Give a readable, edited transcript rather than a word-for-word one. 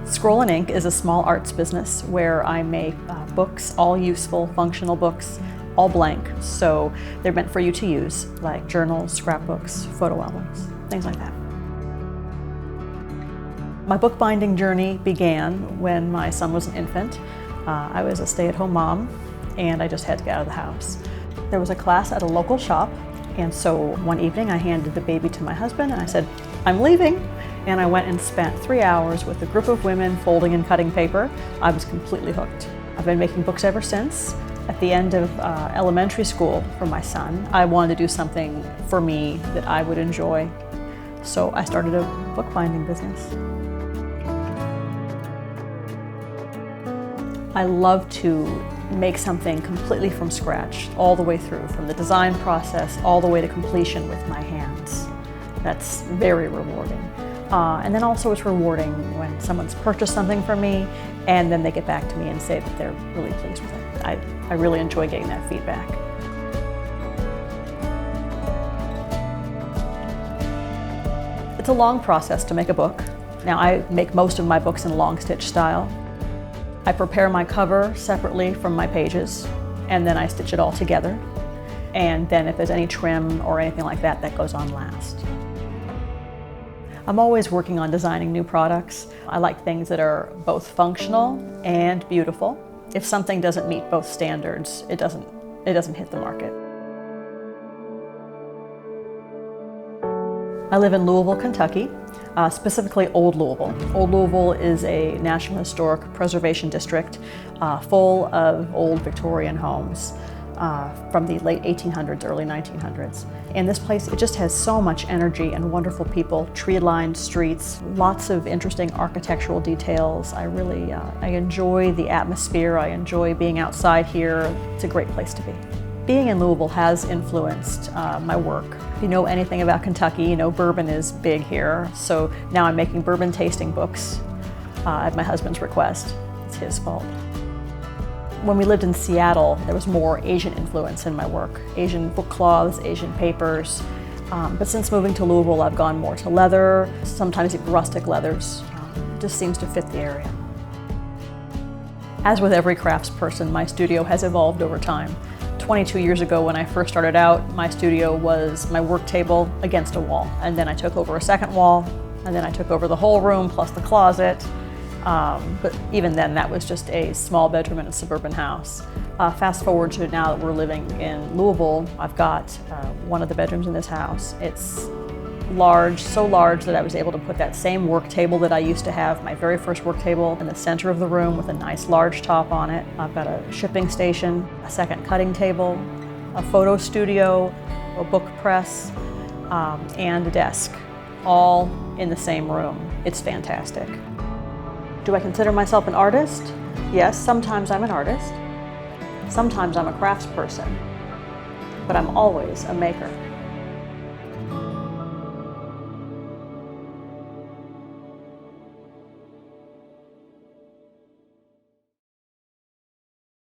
Scroll and Ink is a small arts business where I make books, all useful, functional books, all blank, so they're meant for you to use, like journals, scrapbooks, photo albums, things like that. My bookbinding journey began when my son was an infant. I was a stay-at-home mom, and I just had to get out of the house. There was a class at a local shop, and so one evening I handed the baby to my husband and I said, "I'm leaving." And I went and spent 3 hours with a group of women folding and cutting paper. I was completely hooked. I've been making books ever since. At the end of elementary school for my son, I wanted to do something for me that I would enjoy. So I started a bookbinding business. I love to make something completely from scratch, all the way through, from the design process all the way to completion with my hands. That's very rewarding. And then also it's rewarding when someone's purchased something from me and then they get back to me and say that they're really pleased with it. I really enjoy getting that feedback. It's a long process to make a book. Now I make most of my books in long stitch style. I prepare my cover separately from my pages and then I stitch it all together. And then if there's any trim or anything like that, that goes on last. I'm always working on designing new products. I like things that are both functional and beautiful. If something doesn't meet both standards, it doesn't hit the market. I live in Louisville, Kentucky, specifically Old Louisville. Old Louisville is a National Historic Preservation District full of old Victorian homes from the late 1800s, early 1900s. And this place, it just has so much energy and wonderful people, tree-lined streets, lots of interesting architectural details. I enjoy the atmosphere. I enjoy being outside here. It's a great place to be. Being in Louisville has influenced my work. If you know anything about Kentucky, you know bourbon is big here. So now I'm making bourbon tasting books at my husband's request. It's his fault. When we lived in Seattle, there was more Asian influence in my work. Asian book cloths, Asian papers. But since moving to Louisville, I've gone more to leather, sometimes even rustic leathers. It just seems to fit the area. As with every craftsperson, my studio has evolved over time. 22 years ago when I first started out, my studio was my work table against a wall. And then I took over a second wall, and then I took over the whole room plus the closet. But even then, that was just a small bedroom in a suburban house. Fast forward to now that we're living in Louisville, I've got one of the bedrooms in this house. It's large, so large that I was able to put that same work table that I used to have, my very first work table, in the center of the room with a nice large top on it. I've got a shipping station, a second cutting table, a photo studio, a book press, and a desk, all in the same room. It's fantastic. Do I consider myself an artist? Yes, sometimes I'm an artist. Sometimes I'm a craftsperson, but I'm always a maker.